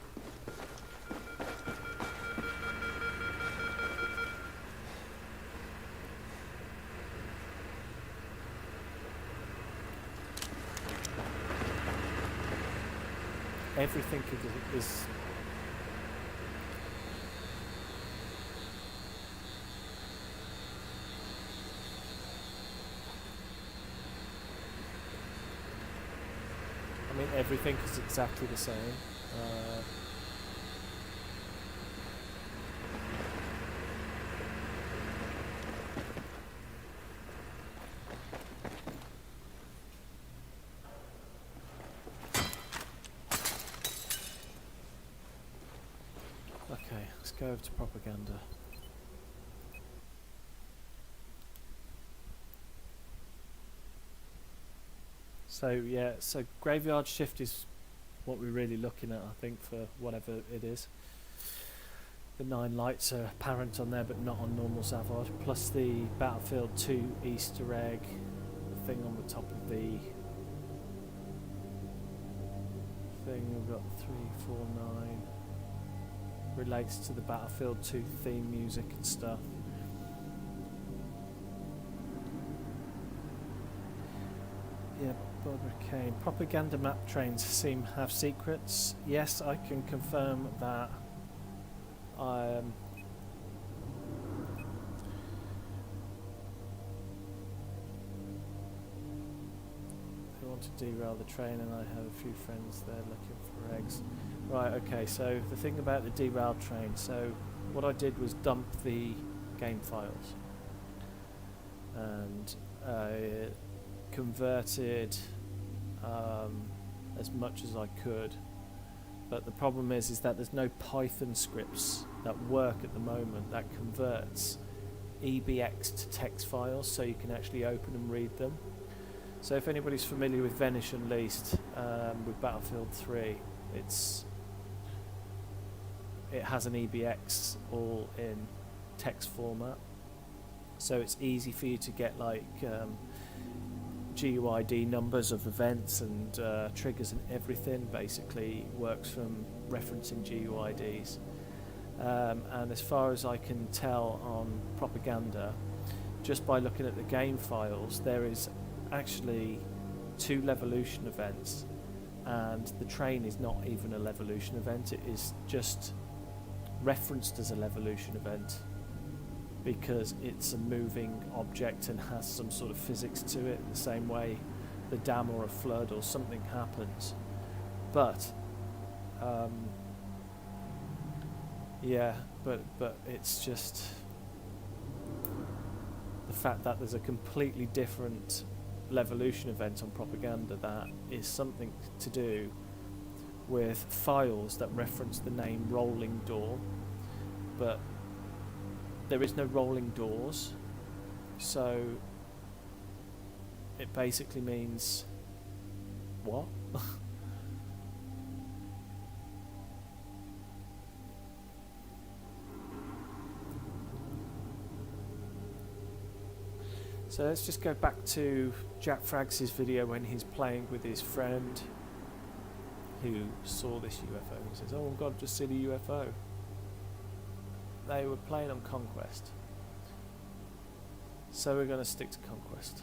Speaker 1: Everything is I mean, everything is exactly the same. Okay, let's go over to propaganda. So yeah, so graveyard shift is what we're really looking at, I think, for whatever it is. The 9 lights are apparent on there, but not on normal Zavod. Plus the Battlefield 2 Easter egg, the thing on the top of the thing. We've got 3, 4, 9. Relates to the Battlefield 2 theme music and stuff. Yeah, Barbara Kane. Propaganda map trains seem to have secrets. Yes, I can confirm that. They want to derail the train, and I have a few friends there looking for eggs. Right, okay, so the thing about the derailed train, so what I did was dump the game files and converted as much as I could, but the problem is that there's no Python scripts that work at the moment that converts EBX to text files so you can actually open and read them. So if anybody's familiar with Venice Unleashed with Battlefield 3, it has an EBX all in text format, so it's easy for you to get like GUID numbers of events and triggers, and everything basically works from referencing GUIDs. And as far as I can tell on propaganda, just by looking at the game files, there is actually 2 Levolution events, and the train is not even a Levolution event. It is just referenced as a Levolution event because it's a moving object and has some sort of physics to it, the same way the dam or a flood or something happens. But yeah, but it's just the fact that there's a completely different Levolution event on propaganda that is something to do with files that reference the name Rolling Door, but there is no rolling doors, so it basically means what? So let's just go back to Jack Frags' video when he's playing with his friend who saw this UFO. He says, "Oh God, just see the UFO." They were playing on Conquest, so we're going to stick to Conquest.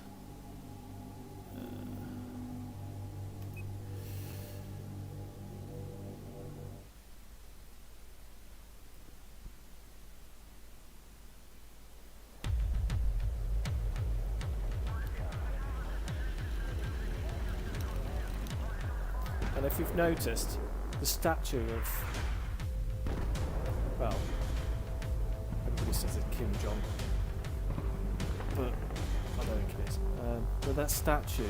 Speaker 1: And if you've noticed, the statue of, well, everybody says it's Kim Jong, but I don't think it is. But that statue,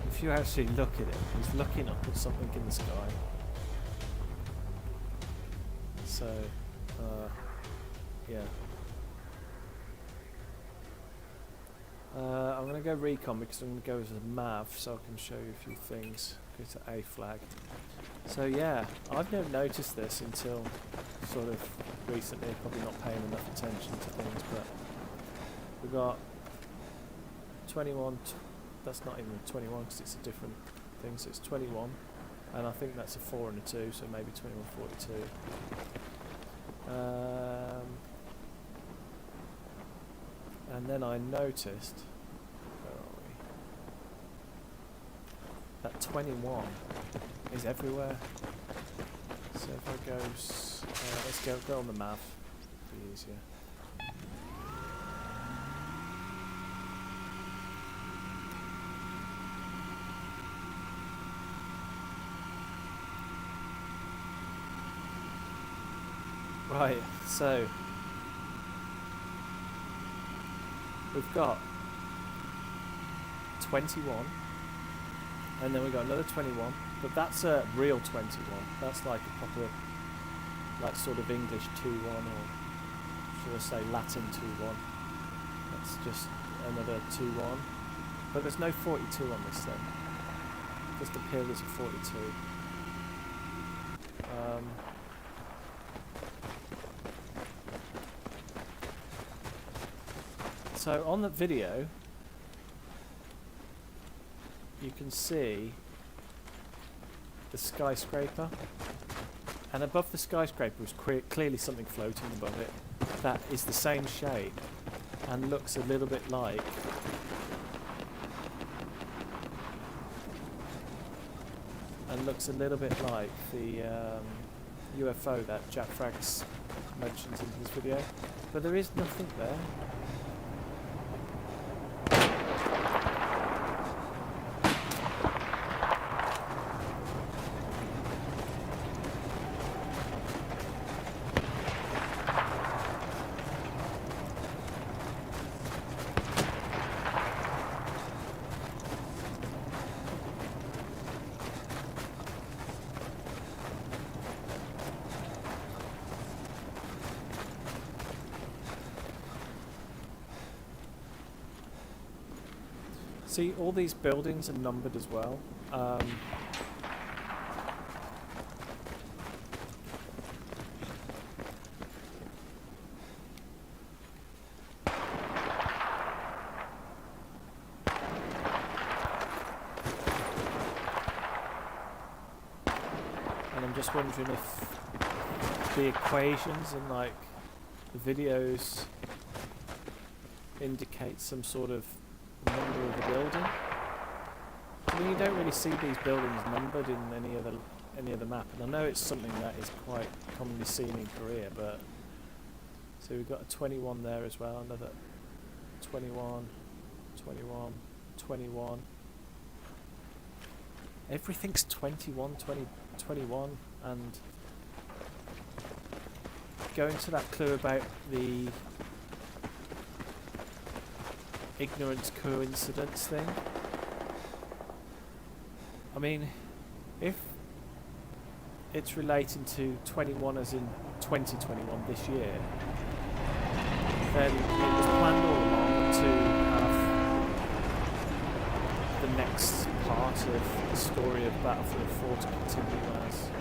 Speaker 1: if you actually look at it, he's looking up at something in the sky. So, yeah. I'm going to go recon because I'm going to go as a Mav so I can show you a few things. Go to A flag. So yeah, I've never noticed this until sort of recently, probably not paying enough attention to things, but we've got 21, that's not even 21 because it's a different thing, so it's 21, and I think that's a 4 and a 2, so maybe 2142. And then I noticed, where are we? That 21 is everywhere. So if I go, let's go on the map, it'll be easier. Right, so we've got 21, and then we've got another 21, but that's a real 21. That's like a proper, like sort of English 2-1, or should I say Latin 2-1. That's just another 2-1. But there's no 42 on this thing. Just appears as a 42. So on the video, you can see the skyscraper, and above the skyscraper is clearly something floating above it that is the same shape and looks a little bit like the UFO that Jack Frags mentions in his video, but there is nothing there. See, all these buildings are numbered as well. And I'm just wondering if the equations and like the videos indicate some sort of number of the building. I mean, you don't really see these buildings numbered in any other map, and I know it's something that is quite commonly seen in Korea, but so we've got a 21 there as well, another 21, 21, 21. Everything's 21, 20, 21, and going to that clue about the ignorance coincidence thing. I mean, if it's relating to 21 as in 2021 this year, then it was planned all along to have the next part of the story of Battlefield 4 to continue as,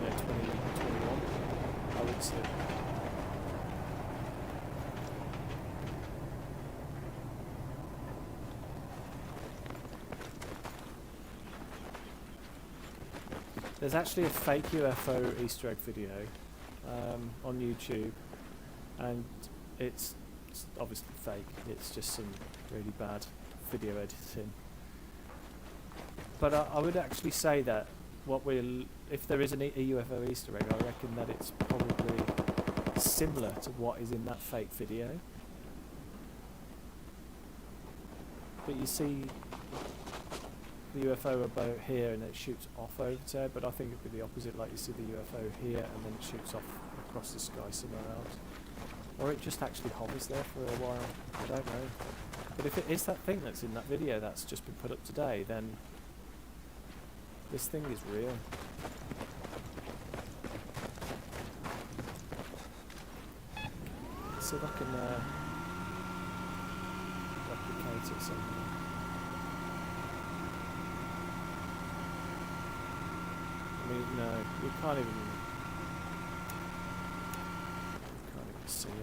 Speaker 1: 2021, I would say. There's actually a fake UFO Easter egg video on YouTube, and it's obviously fake. It's just some really bad video editing. But I would actually say that if there is a UFO Easter egg, I reckon that it's probably similar to what is in that fake video. But you see, the UFO about here and it shoots off over there, but I think it'd be the opposite, like you see the UFO here and then it shoots off across the sky somewhere else. Or it just actually hovers there for a while, I don't know. But if it is that thing that's in that video that's just been put up today, then this thing is real. Let's see if I can replicate it somehow. I mean, no, we can't even see it.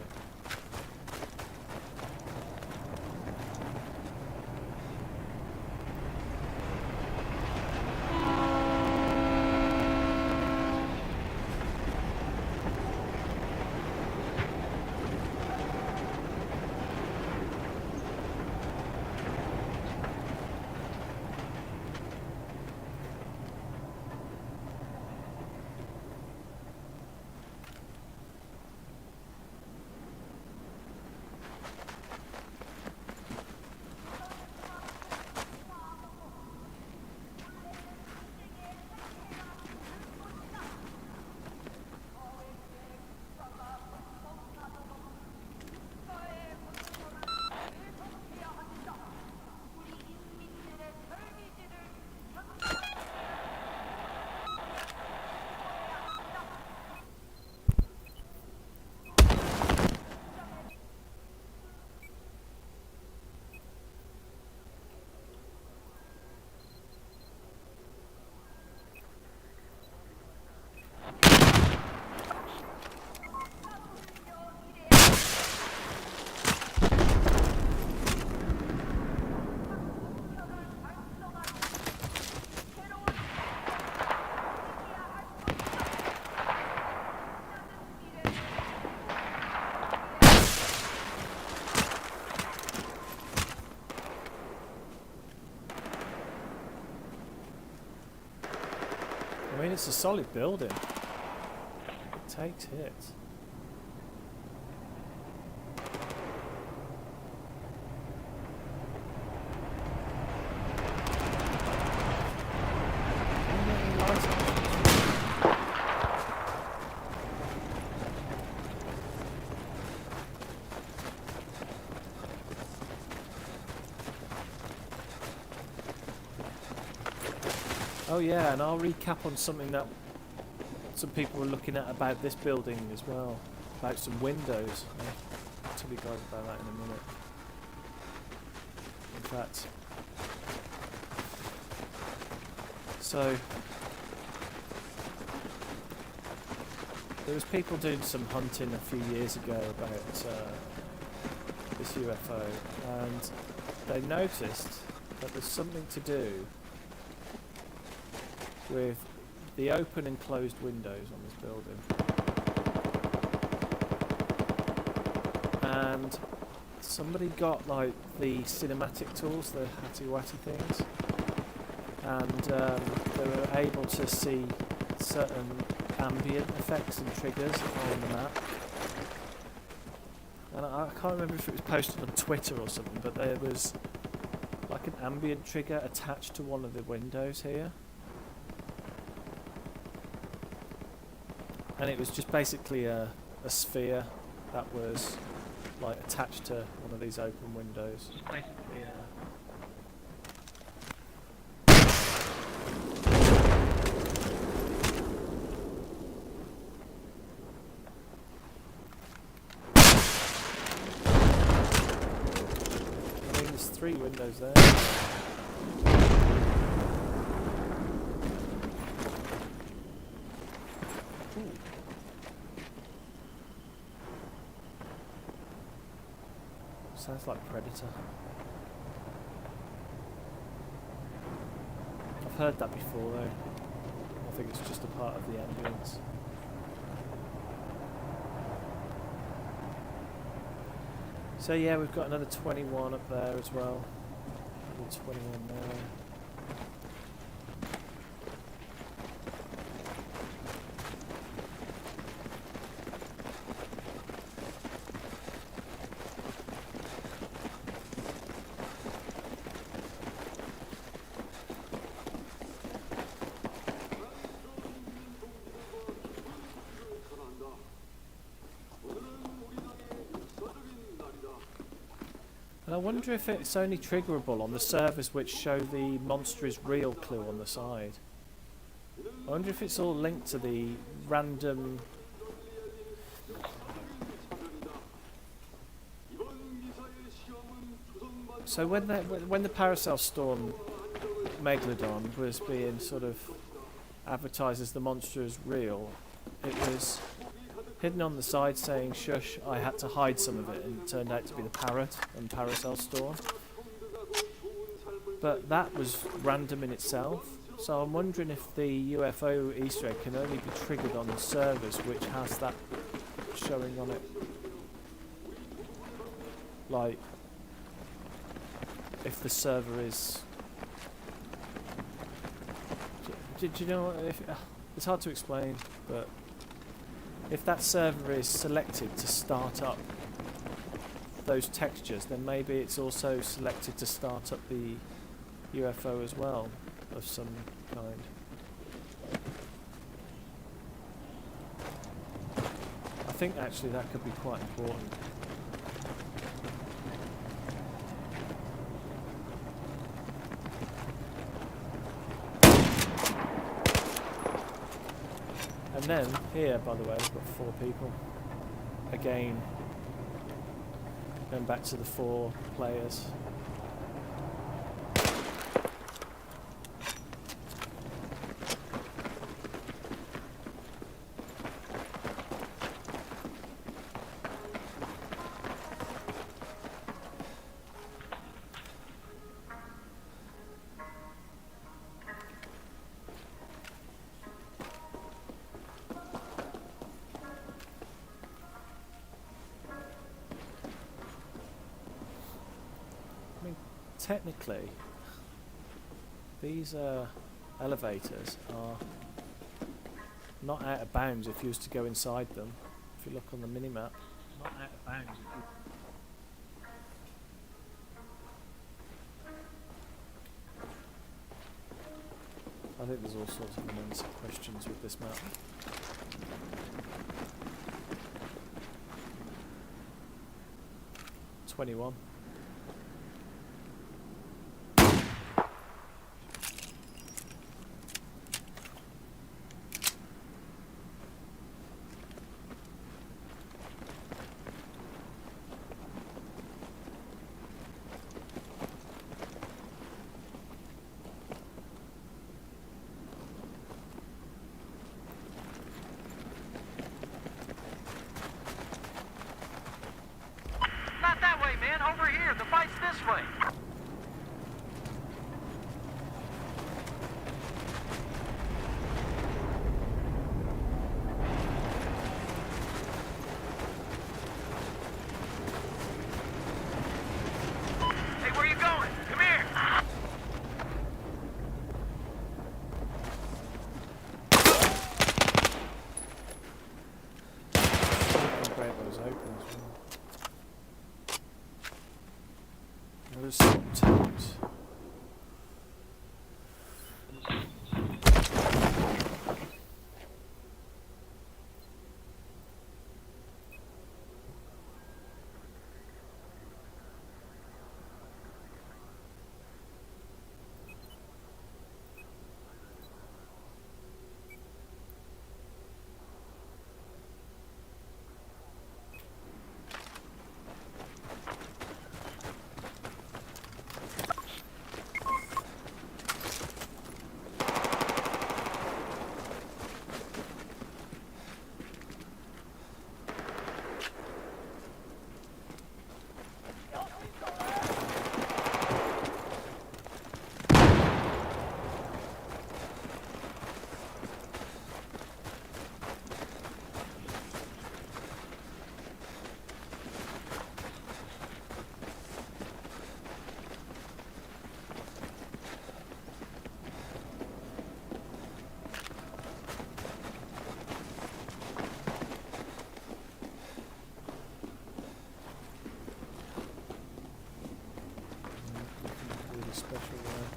Speaker 1: I mean, it's a solid building. It takes hits. Oh yeah, and I'll recap on something that some people were looking at about this building as well, about some windows. I'll tell you guys about that in a minute. In fact, so there was people doing some hunting a few years ago about this UFO, and they noticed that there's something to do with the open and closed windows on this building. And somebody got like the cinematic tools, the hatty-watty things, and they were able to see certain ambient effects and triggers on the map. And I can't remember if it was posted on Twitter or something, but there was like an ambient trigger attached to one of the windows here. And it was just basically a sphere that was like attached to one of these open windows. It's basically I mean, there's 3 windows there. Sounds like Predator. I've heard that before though. I think it's just a part of the ambience. So yeah, we've got another 21 up there as well. Another 21 there. And I wonder if it's only triggerable on the servers which show the monster is real clue on the side. I wonder if it's all linked to the random... So when the Paracel Storm Megalodon was being sort of advertised as the monster is real, it was hidden on the side saying shush, I had to hide some of it, and it turned out to be the parrot and Paracel Storm. But that was random in itself, so I'm wondering if the UFO Easter egg can only be triggered on the servers which has that showing on it. Like, if the server is... Do you know what, it's hard to explain, but if that server is selected to start up those textures, then maybe it's also selected to start up the UFO as well, of some kind. I think actually that could be quite important. And then, here, by the way, we've got 4 people. Again, going back to the 4 players. Technically, these elevators are not out of bounds if you was to go inside them. If you look on the minimap, not out of bounds. I think there's all sorts of immense questions with this map. '21.
Speaker 3: Not that way, man. Over here. The fight's this way. Hey, where you going? Come here.
Speaker 1: How great those open as well. There's some tanks. Really special there.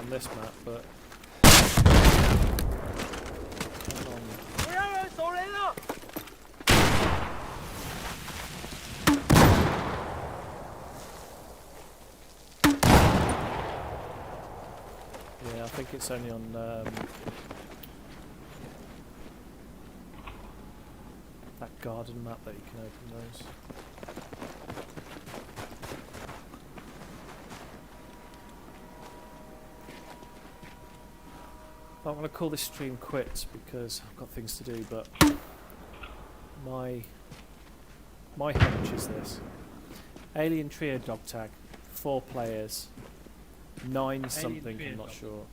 Speaker 1: on this map, but yeah, I think it's only on that garden map that you can open those. I'm going to call this stream quits because I've got things to do, but my hunch is this. Alien Trio dog tag, 4 players, 9 something, I'm not sure.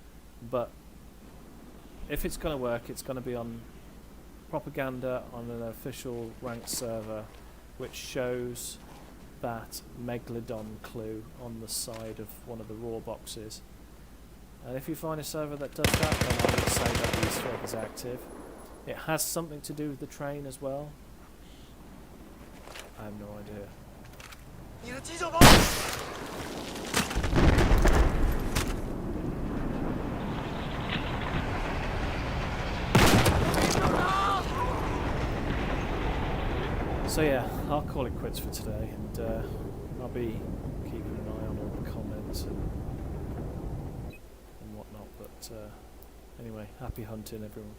Speaker 1: But if it's going to work, it's going to be on propaganda on an official ranked server, which shows that Megalodon clue on the side of one of the raw boxes. And if you find a server that does that, then I would say that the Easter egg is active. It has something to do with the train as well. I have no idea. So yeah, I'll call it quits for today, and I'll be keeping an eye on all the comments and whatnot. But anyway, happy hunting, everyone.